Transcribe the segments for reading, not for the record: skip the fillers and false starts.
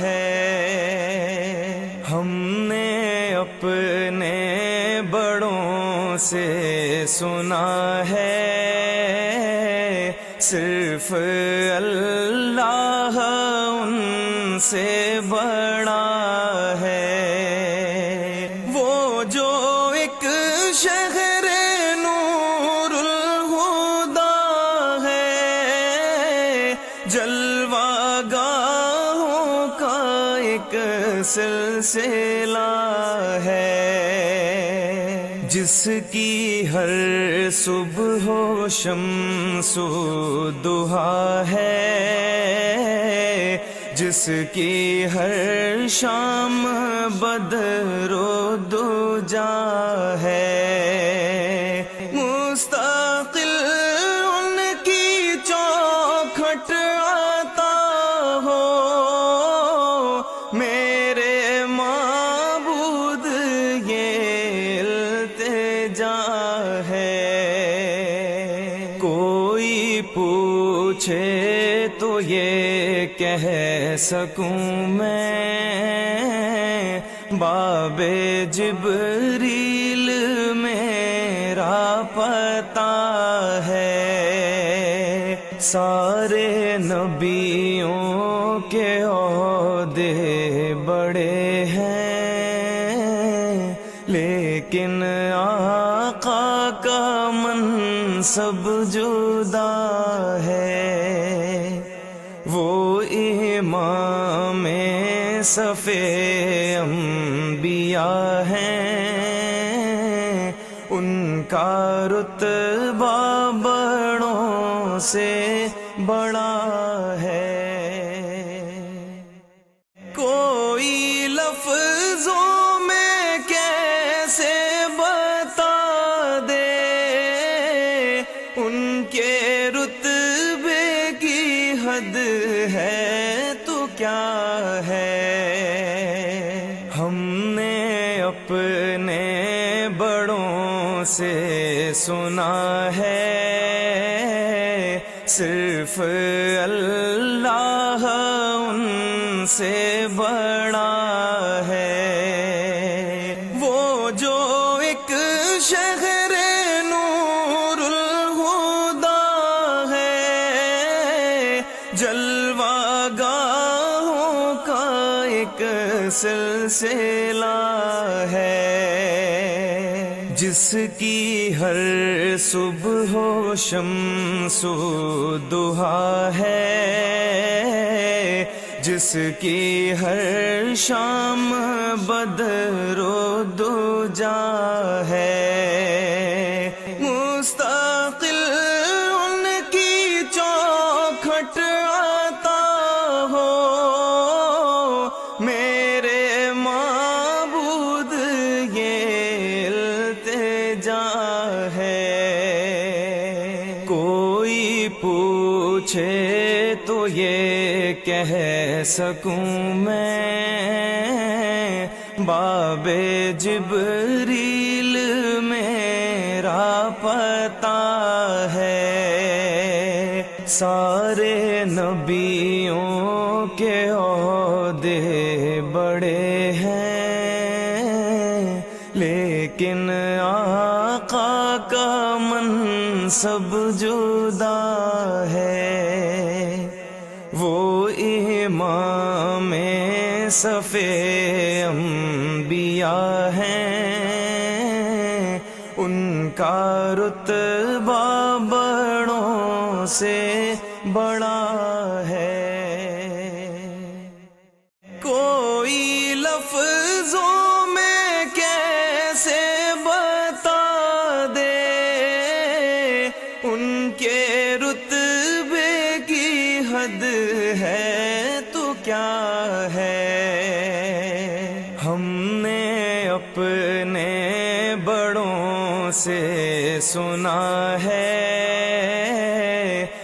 ہے۔ ہم نے اپنے بڑوں سے سنا ہے، صرف اللہ ان سے بڑا ہے۔ وہ جو ایک شہر نور الہدا ہے، جلوہ گاہوں کا ایک سلسلہ ہے، جس کی ہر صبح و شمس و ضحیٰ ہے، جس کی ہر شام بدر و دجا ہے، مستقل ان کی چوکھٹ آتا ہو، میرے معبود یہ التجا ہے۔ کوئی پوچھے تو یہ کہہ سکوں میں، باب جبریل میرا پتہ ہے۔ سارے نبیوں کے عہدے بڑے ہیں، لیکن آقا کا منصب جدا ہے۔ وہ امام صف انبیاء ہیں، ان کا رتبہ بڑوں سے بڑا ہے۔ کوئی لفظوں میں کیسے بتا دے ان کے رتبے کی حد ہے تو کیا ہے۔ ہم نے اپنے بڑوں سے سنا ہے، صرف اللہ ان سے بڑا ہے۔ وہ جو ایک شہر نور الہدا ہے، جلوہ گاہوں کا ایک سلسلہ ہے، جس کی ہر صبح و شمس و ضحیٰ ہے، جس کی ہر شام بدر و دجا ہے، مستقل ان کی چوکھٹ آتا ہو، میرے معبود یہ التجا ہے۔ کوئی پوچھے تو یہ کہہ سکوں میں، باب جبریل میرا پتہ ہے۔ سارے نبیوں کے عہدے بڑے ہیں، لیکن آقا کا منصب جدا ہے۔ وہ امام صف انبیاء ہیں، ان کا رتبہ بڑوں سے بڑا ہے۔ کوئی لفظوں میں کیسے بتا دے ان کے رتبے کی حد ہے تو کیا ہے۔ ہم نے اپنے بڑوں سے سنا ہے،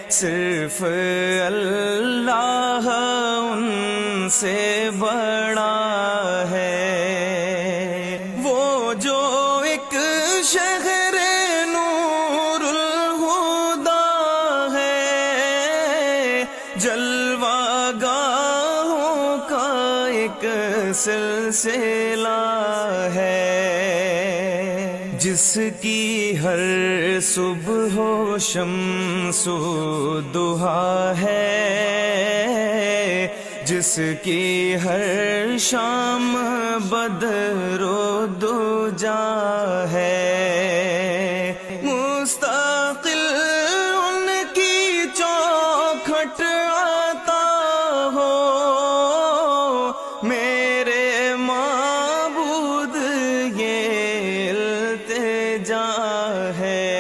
صرف اللہ ان سے بڑا ہے۔ وہ جو ایک شہر نور الہدا ہے، جلوہ گاہوں کا ایک سلسلہ ہے، جس کی ہر صبح و شمس و ضحیٰ ہے، جس کی ہر شام بدر و دجا ہے، مستقل ان کی چوکھٹ عطا ہو، میرے معبود یہ التجا ہے۔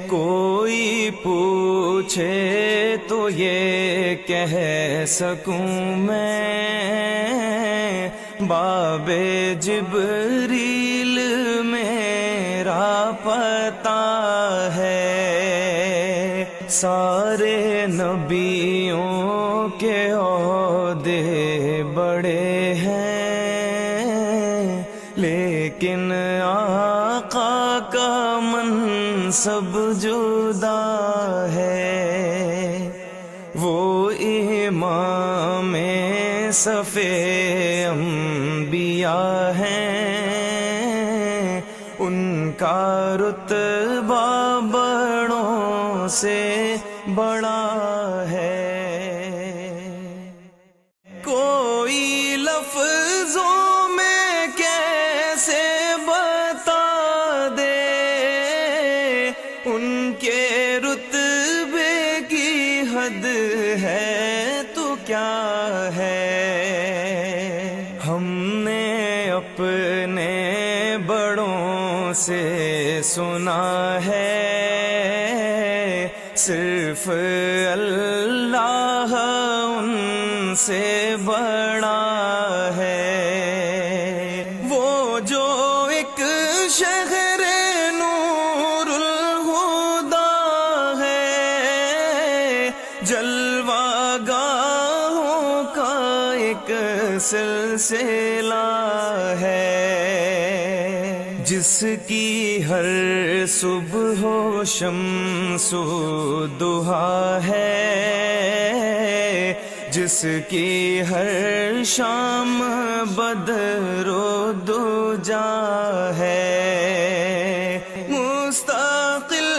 کوئی پوچھے تو یہ کہہ سکوں میں، باب جبریل میرا پتہ ہے، سارے نبیوں کے عہدے بڑے ہیں، لیکن آقا کا منصب جدا ہے، وہ امام صف انبیاء ہیں، ان کا رتبہ بڑوں سے بڑا ہے۔ کوئی لفظوں میں کیسے بتا دے ان کے رتبے کی حد ہے تو کیا ہے، ہم نے اپنے بڑوں سے سنا ہے، صرف اللہ ان سے بڑا ہے، وہ جو ایک شہر نور الہدا ہے، جلوہ گاہوں کا ایک سلسلہ ہے، جس کی ہر صبح و شمس و ضحیٰ ہے، جس کی ہر شام بدر و دجا ہے، مستقل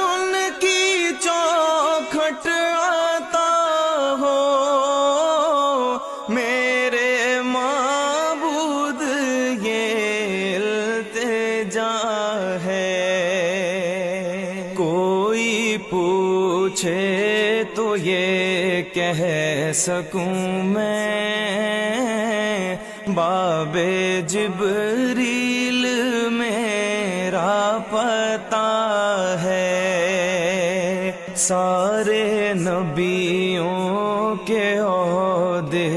ان کی چوکھٹ عطا ہو، میرے معبود یہ التجا ہے۔ کوئی پوچھے تو یہ کہہ سکوں میں، باب جبریل میرا پتہ ہے، سارے نبیوں کے عہدے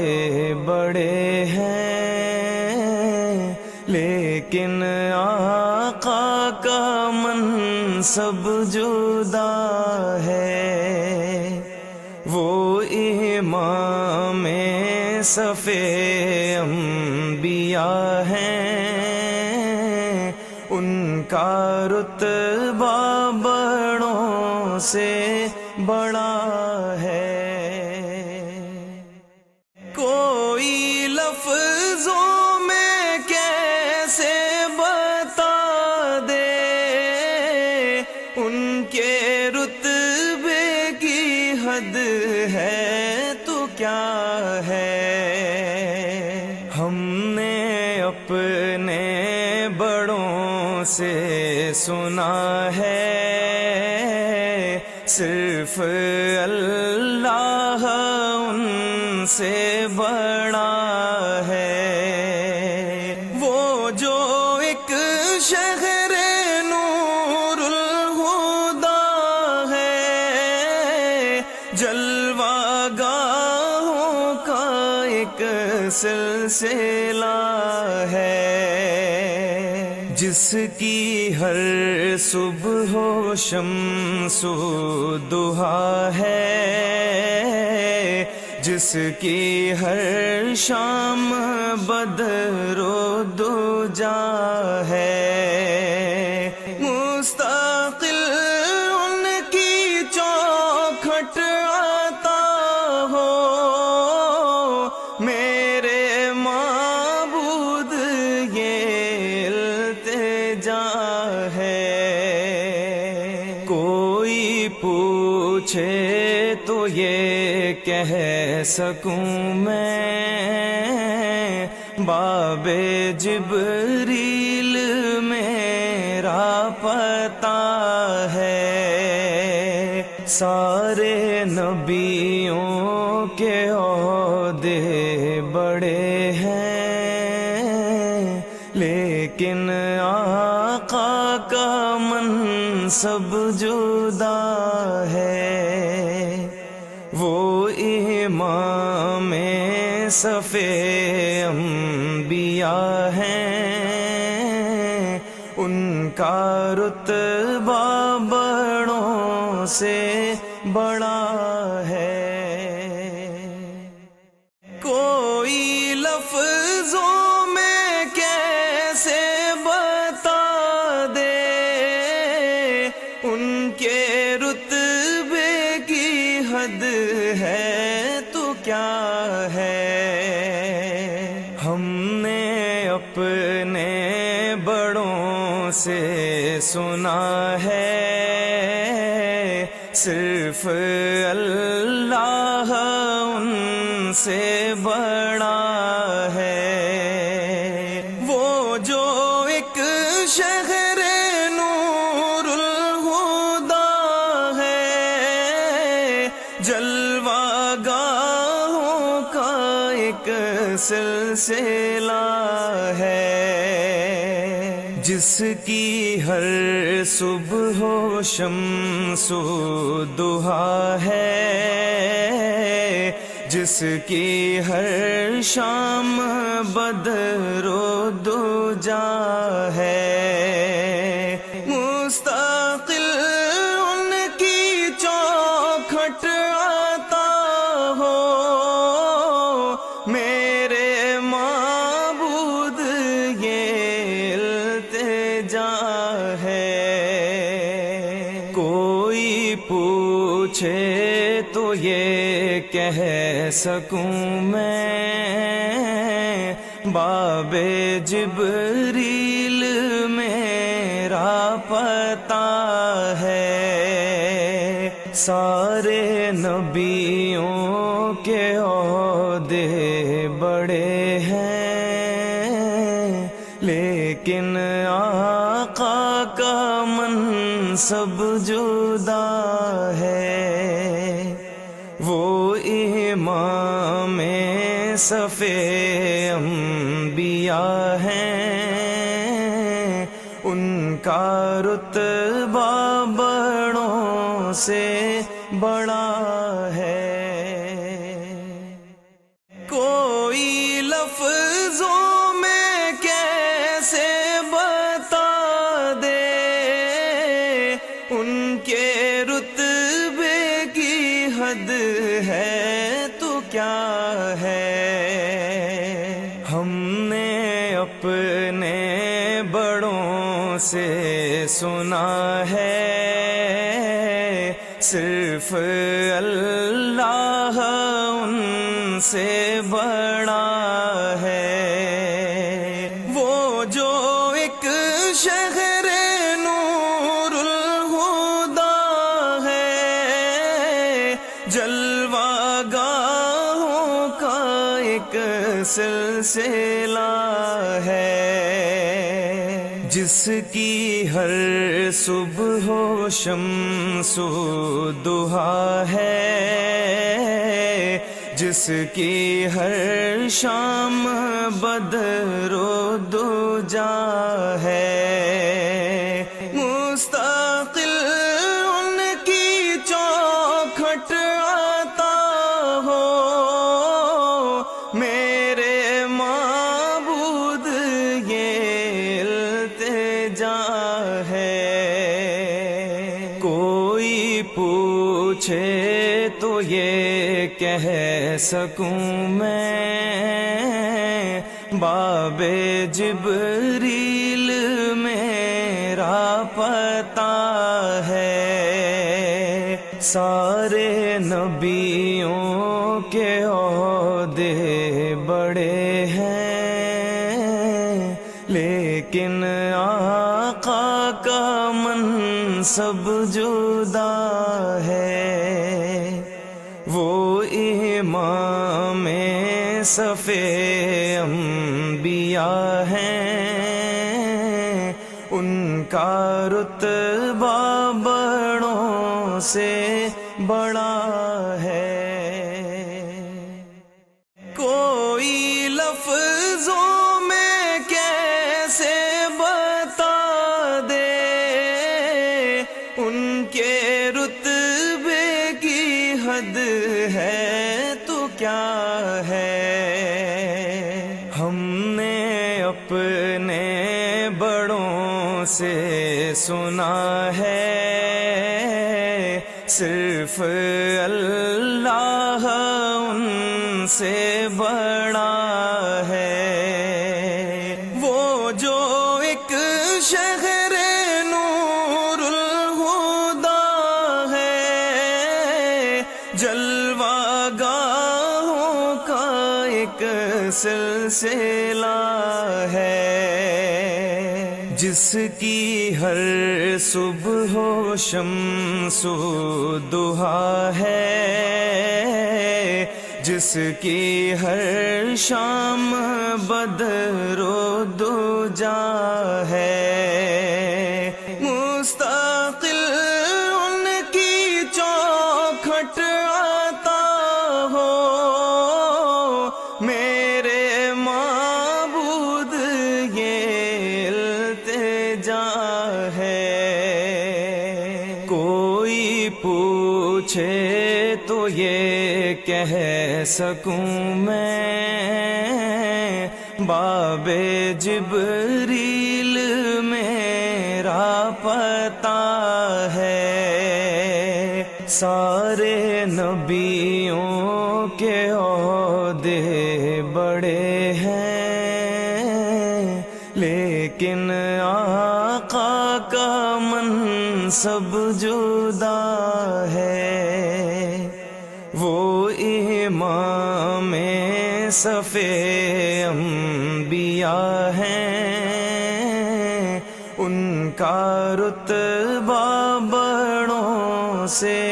بڑے ہیں، لیکن آقا کا منصب جدا ہے، وہ امام صف انبیاء ہیں، ان کا رتبہ بڑوں سے بڑا ہے۔ کوئی لفظوں میں کیسے بتا دے ان کے رتبے کی حد ہے تو کیا ہے، ہم نے اپنے بڑوں سے سنا ہے، صرف اللہ ان سے بڑا ہے، وہ جو ایک شہر نور الہدا ہے، جلوہ گاہوں کا ایک سلسلہ ہے، جس کی ہر صبح و شمس و ضحیٰ ہے، جس کی ہر شام بدر و دجا ہے، مستقل ان کی چوکھٹ عطا ہو، کہہ سکوں میں باب جبریل میرا پتہ ہے، سارے نبیوں کے عہدے بڑے ہیں، لیکن آقا کا منصب جدا ہے۔ وہ امام صف انبیاء ہیں، ان کا رتبہ بڑوں سے بڑا ہے۔ کوئی لفظوں میں کیسے بتا دے ان کے رتبے کی حد ہے تو کیا ہے۔ ہم نے اپنے بڑوں سے سنا ہے، صرف اللہ ان سے بڑا ہے۔ وہ جو ایک شہر نور الہدا ہے، جلوہ گاہوں کا ایک سلسلہ ہے، جس کی ہر صبح و شمس و ضحیٰ ہے، جس کی ہر شام بدر و دجا ہے، مستقل ان کی چوکھٹ عطا ہو، میرے معبود یہ التجا ہے۔ کوئی پوچھے تو یہ کہہ سکوں میں باب جبریل میرا پتہ ہے، سارے نبیوں کے عہدے بڑے ہیں، لیکن آقا کا منصب جدا ہے۔ وہ امام صف انبیاء ہیں، ان کا رتبہ بڑوں سے بڑا ہے۔ کوئی لفظوں میں کیسے بتا دے ان کے رتبے کی حد ہے تو کیا ہے۔ ہم نے اپنے بڑوں سے سنا ہے، صرف اللہ ان سے بڑا ہے۔ وہ جو ایک شہر نور الہدا ہے، جلوہ گاہوں کا ایک سلسلہ ہے، جس کی ہر صبح و شمس و ضحیٰ ہے، جس کی ہر شام بدر و دجا ہے، مستقل ان کی چوکھٹ عطا ہو، میرے معبود یہ التجا ہے۔ کوئی پوچھے تو یہ کہہ سکوں میں باب جبریل میرا پتہ ہے، سارے نبیوں کے عہدے بڑے ہیں، لیکن آقا کا منصب جدا ہے۔ وہ صفے انبیاء ہیں، ان کا رتبہ بڑوں سے بڑا ہے۔ کوئی لفظوں میں کیسے بتا دے ان کے رتبے کی حد ہے تو کیا ہے۔ ہم نے اپنے بڑوں سے سنا ہے صرف اللہ ان سے بڑا ہے۔ وہ جو ایک شہر نور الہدا ہے، جلوہ گاہوں کا ایک سلسلہ ہے، جس کی ہر صبح و شمس و ضحیٰ ہے، جس کی ہر شام بدر و دجا ہے، مستقل ان کی چوکھٹ آتا ہو میرے معبود یہ التجا ہے۔ کوئی پوچھے تو یہ کہہ سکوں میں باب جبریل میرا پتہ ہے۔ سارے نبیوں کے عہدے بڑے ہیں، لیکن آقا کا منصب جدا ہے۔ وہ امام صفے انبیاء ہیں، ان کا رتبہ بڑوں سے